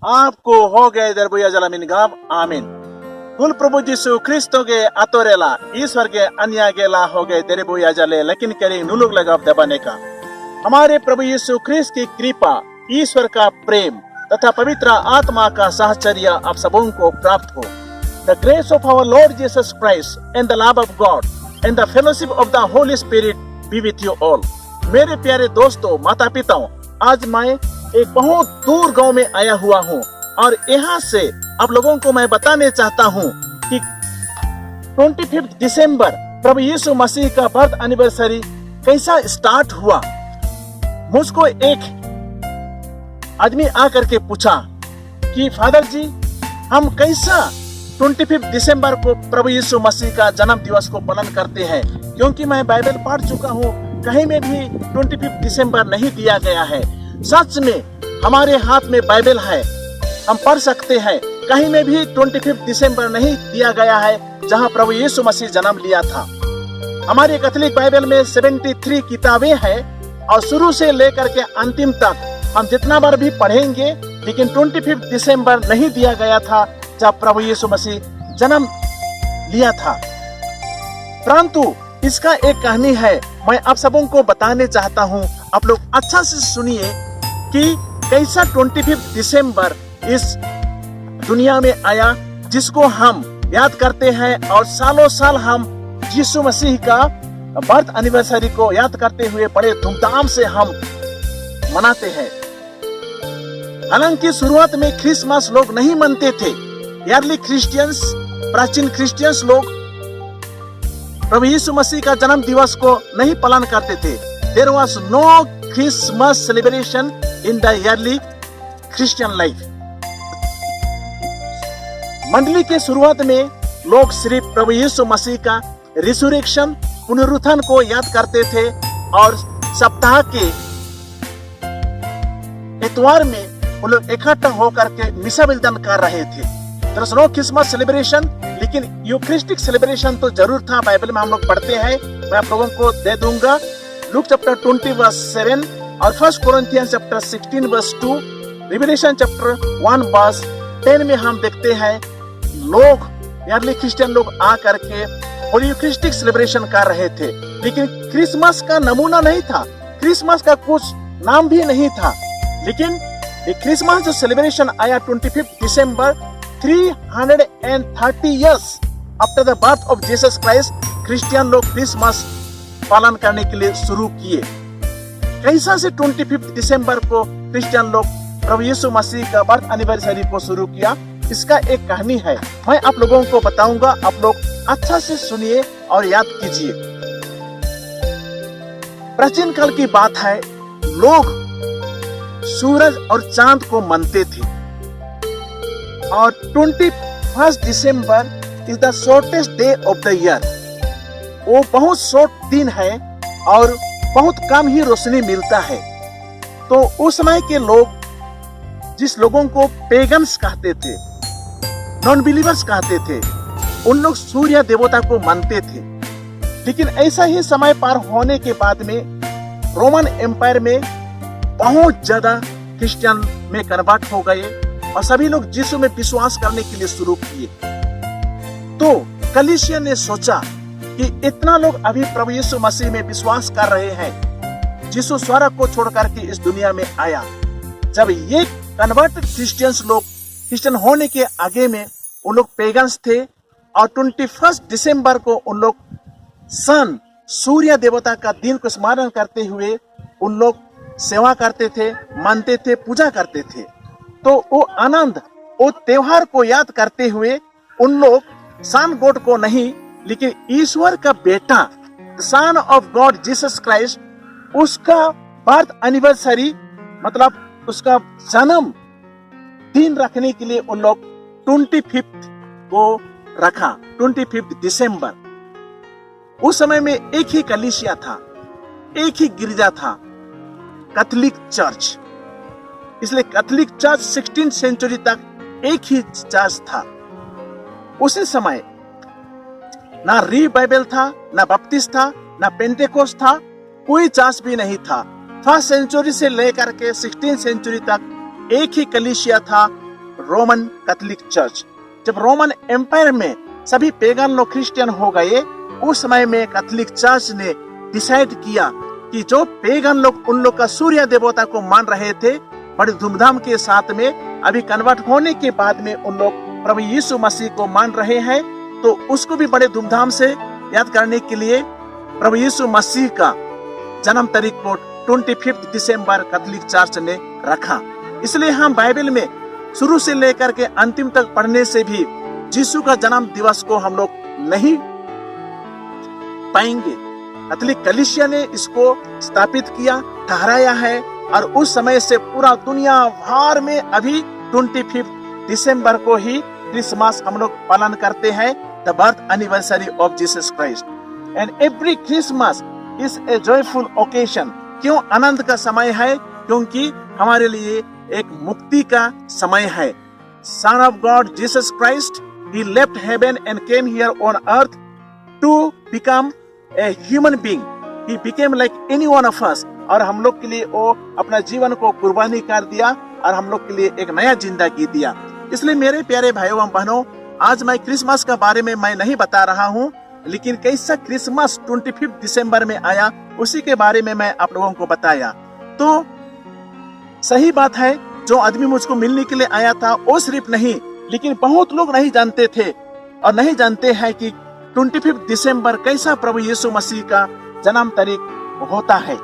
आपको हो गए दरबुया जलामिन गाब आमीन। कुल प्रभु जीसु क्रिस्तो के अतोरेला ईश्वर के अन्य गेला हो गए दरबुया जले लेकिन करे नुलुग लगाव दबाने का। हमारे प्रभु यीशु क्रिस्त की कृपा, ईश्वर का प्रेम तथा पवित्र आत्मा का साहचर्य आप सबों को प्राप्त हो। The grace of our Lord Jesus Christ and the love of God and the fellowship of the Holy Spirit be with you all। मेरे प्यारे दोस्तों, माता पिताओं, आज मैं एक बहुत दूर गांव में आया हुआ हूँ और यहाँ से आप लोगों को मैं बताने चाहता हूँ कि 25 दिसंबर प्रभु यीशु मसीह का बर्थ एनिवर्सरी कैसा स्टार्ट हुआ। मुझको एक आदमी आकर के पूछा कि फादर जी, हम कैसा 25 दिसंबर को प्रभु यीशु मसीह का जन्म दिवस को पालन करते हैं, क्योंकि मैं बाइबल पढ़ चुका हूँ, कहीं में भी 25 दिसंबर नहीं दिया गया है। सच में हमारे हाथ में बाइबल है, हम पढ़ सकते हैं, कहीं में भी 25 दिसंबर नहीं दिया गया है जहां प्रभु यीशु मसीह जन्म लिया था। हमारे कैथोलिक बाइबल में 73 किताबें हैं और शुरू से लेकर के अंतिम तक हम जितना बार भी पढ़ेंगे, लेकिन 25 दिसंबर नहीं दिया गया था जब प्रभु यीशु मसीह जन्म लिया था। परंतु इसका एक कहानी है, मैं आप सबों को बताने चाहता हूँ। आप लोग अच्छा से सुनिए कि कैसा 25 दिसंबर इस दुनिया में आया, जिसको हम याद करते हैं और सालों साल हम यीशु मसीह का बर्थ एनिवर्सरी को याद करते हुए बड़े धूमधाम से हम मनाते हैं। हालांकि शुरुआत में क्रिसमस लोग नहीं मानते थे। अर्ली क्रिश्चियंस, प्राचीन क्रिश्चियंस लोग प्रभु यीशु मसीह का जन्म दिवस को नहीं पालन करते थे। There was no Christmas celebration in the early Christian life। मंडली के शुरुआत में लोग सिर्फ प्रभु यीशु मसीह का रिसरेक्शन, पुनरुत्थान को याद करते थे और सप्ताह के इतवार में वो लोग इकट्ठा होकर के मिसा विलदन कर रहे थे। There was no Christmas celebration, लेकिन यूक्रिस्टिक सेलिब्रेशन तो जरूर था। बाइबल में हम लोग पढ़ते हैं, मैं आप लोगों को दे दूंगा। लूक चैप्टर 20 वर्स 7 और 1 Corinthians chapter 16 verse 2, Revelation chapter 1 verse 10 में हम देखते हैं लोग, अर्ली क्रिश्चियन लोग आकर के और यूक्रिस्टिक सेलिब्रेशन कर रहे थे। लेकिन क्रिसमस का नमूना नहीं था, क्रिसमस का कुछ नाम भी नहीं था। लेकिन ये क्रिसमस जो सेलिब्रेशन आया 25 दिसंबर 330 years after the birth of Jesus Christ, Christian लोग क्रिसमस पालन करने के लिए शुरू किए। कैसा से 25 दिसंबर को क्रिश्चियन लोग प्रभु यीशु मसीह का बर्थ एनिवर्सरी को शुरू किया, इसका एक कहानी है, मैं आप लोगों को बताऊंगा। आप लोग अच्छा से सुनिए और याद कीजिए। प्राचीन काल की बात है, लोग सूरज और चांद को मानते थे और 21 December is the shortest day of the year. वो बहुत शॉर्ट दिन है और बहुत कम ही रोशनी मिलता है। तो उस समय के लोग, जिस लोगों को पेगन्स कहते थे, नॉन बिलीवर्स कहते थे, उन लोग सूर्य देवता को मानते थे। लेकिन ऐसा ही समय पार होने के बाद में रोमन एम्पायर में बहुत ज्यादा क्रिश्चियन में कन्वर्ट हो गए और सभी लोग यीशु में विश्वास करने के लिए शुरू किए। तो कलीसिया ने सोचा कि इतना लोग अभी प्रभु यीशु मसीह में विश्वास कर रहे हैं, यीशु स्वर्ग को छोड़कर के इस दुनिया में आया। जब ये कन्वर्टेड क्रिश्चियंस लोग क्रिश्चियन होने के आगे में उन लोग पेगन्स थे और 21 दिसंबर को उन लोग सन, सूर्य देवता का दिन को स्मरण करते हुए उन लोग सेवा करते थे, मानते थे, पूजा करते थे। तो वो आनंद, वो त्योहार को याद करते हुए उन लोग सन गॉड को नहीं, लेकिन ईश्वर का बेटा, son of God Jesus Christ, उसका बर्थ एनिवर्सरी मतलब उसका जन्म दिन रखने के लिए उन लोग 25 को रखा, 25 दिसंबर। उस समय में एक ही कलीसिया था, एक ही गिरजा था, कैथोलिक चर्च। इसलिए कैथोलिक चर्च 16th सेंचुरी तक एक ही चर्च था। उसी समय ना री बाइबल था, ना बपतिस्मा था, ना पेंटेकोस्ट था, कोई चर्च भी नहीं था। 1st सेंचुरी से लेकर के 16th सेंचुरी तक एक ही कलीसिया था रोमन कैथोलिक चर्च। जब रोमन एम्पायर में सभी पेगन लोग क्रिश्चियन हो गए, उस समय में कैथोलिक चर्च ने डिसाइड किया कि जो पेगन लोग उन लोग का सूर्य देवता को मान रहे थे बड़े धूमधाम के साथ में, अभी कन्वर्ट होने के बाद में उन लोग प्रभु यीशु मसीह को मान रहे हैं, तो उसको भी बड़े धूमधाम से याद करने के लिए प्रभु यीशु मसीह का जन्म तारीख को 25 दिसंबर कैथोलिक चर्च ने रखा। इसलिए हम बाइबल में शुरू से लेकर के अंतिम तक पढ़ने से भी यीशु का जन्म दिवस को हम लोग नहीं पाएंगे। कैथोलिक कलीसिया ने इसको स्थापित किया, ठहराया है, और उस समय से पूरा दुनिया भर में अभी 25 दिसंबर को ही क्रिसमस हम लोग पालन करते हैं, the birth anniversary of Jesus Christ. And every Christmas is a joyful occasion. क्यों आनंद का समय है? क्योंकि हमारे लिए एक मुक्ति का समय है। Son of God Jesus Christ, he left heaven and came here on earth to become a human being. He became like any one of us. और हम लोग के लिए वो अपना जीवन को कुर्बानी कर दिया और हम लोग के लिए एक नया जिंदगी दिया। इसलिए मेरे प्यारे भाइयों एवं बहनों, आज मैं क्रिसमस के बारे में मैं नहीं बता रहा हूँ, लेकिन कैसा क्रिसमस 25 दिसंबर में आया उसी के बारे में मैं आप लोगों को बताया। तो सही बात है, जो आदमी मुझको मिलने के लिए आया था वो सिर्फ नहीं, लेकिन बहुत लोग नहीं जानते थे और नहीं जानते हैं कि 25 दिसंबर कैसा प्रभु यीशु मसीह का जन्म तारीख होता है।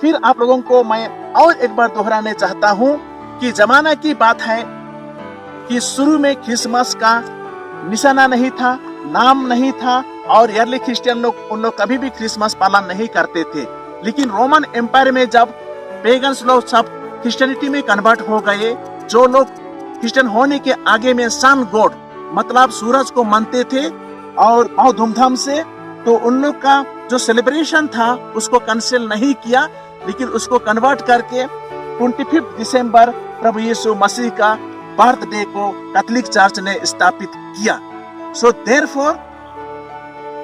फिर आप लोगों को मैं और एक बार दोहराने चाहता हूँ कि जमाना की बात है कि शुरू में क्रिसमस का निशाना नहीं था, नाम नहीं था, और अर्ली क्रिश्चियन लोग उन लोग कभी भी क्रिसमस पालन नहीं करते थे। लेकिन रोमन एम्पायर में जब पेगन्स लोग सब क्रिश्चियनिटी में कन्वर्ट हो गए, जो लोग क्रिश्चियन होने के आगे में सन गॉड मतलब सूरज को मानते थे और बहुत धूमधाम से, तो उन लोग का जो सेलिब्रेशन था उसको कैंसिल नहीं किया, लेकिन उसको कन्वर्ट करके 25 दिसंबर प्रभु यीशु मसीह का बर्थडे को कैथोलिक चर्च ने स्थापित किया। So therefore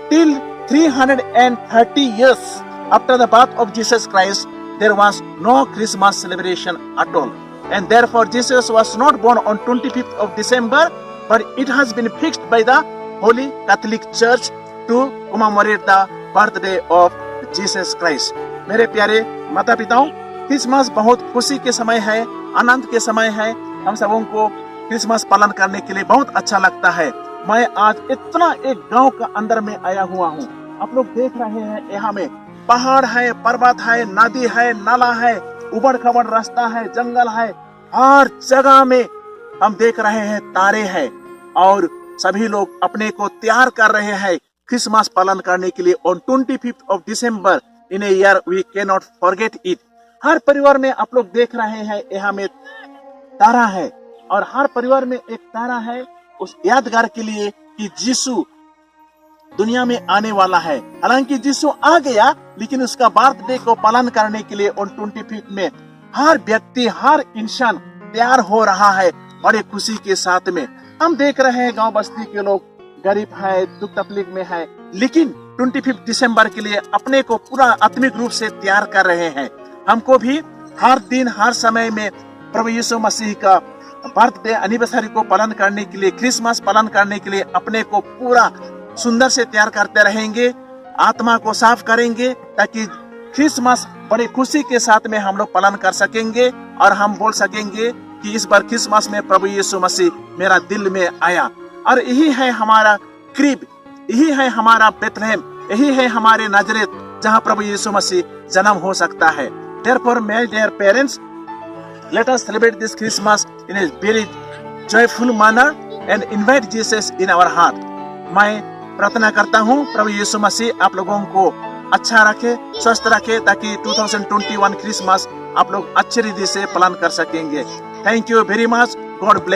till 330 years after the birth of Jesus Christ, there was no Christmas celebration at all. And therefore Jesus was not born on 25th of December, but it has been fixed by the Holy Catholic Church to commemorate the birthday of Jesus Christ. मेरे प्यारे माता पिताओं, Christmas बहुत खुशी के समय है, आनंद के समय है। हम सबों को क्रिसमस पालन करने के लिए बहुत अच्छा लगता है। मैं आज इतना एक गांव का अंदर में आया हुआ हूँ। आप लोग देख रहे हैं, यहाँ में पहाड़ है, पर्वत है, नदी है, नाला है, उबड़ खबड़ रास्ता है, जंगल है, हर जगह में हम देख रहे हैं तारे हैं, और सभी लोग अपने को तैयार कर रहे हैं क्रिसमस पालन करने के लिए। On 25th of December in a year we can not forget it. हर परिवार में आप लोग देख रहे हैं यहाँ में तारा है, और हर परिवार में एक तारा है उस यादगार के लिए कि यीशु दुनिया में आने वाला है। हालांकि यीशु आ गया, लेकिन उसका बर्थडे को पालन करने के लिए ऑन 25 में हर व्यक्ति, हर इंसान तैयार हो रहा है बड़े खुशी के साथ में। हम देख रहे हैं गांव बस्ती के लोग गरीब है, दुख तकलीफ में है, लेकिन 25 दिसंबर के लिए अपने को पूरा आत्मिक रूप से तैयार कर रहे हैं। हमको भी हर दिन हर समय में प्रभु यीशु मसीह का बर्थडे एनिवर्सरी को पालन करने के लिए, क्रिसमस पालन करने के लिए अपने को पूरा सुंदर से तैयार करते रहेंगे, आत्मा को साफ करेंगे, ताकि क्रिसमस बड़ी खुशी के साथ में हम लोग पालन कर सकेंगे और हम बोल सकेंगे कि इस बार क्रिसमस में प्रभु यीशु मसीह मेरा दिल में आया। और यही है हमारा क्रीब, यही है हमारा बेथलेहम, यही है हमारे नाजरेत जहाँ प्रभु यीशु मसीह जन्म हो सकता है। Therefore, my dear parents, let us celebrate this Christmas in a very joyful manner and invite Jesus in our heart. मैं प्रार्थना करता हूँ प्रभु यीशु मसीह आप लोगों को अच्छा रखे, स्वस्थ रखे, ताकि 2021 क्रिसमस आप लोग अच्छे रीति से पालन कर सकेंगे। Thank you very much. God bless.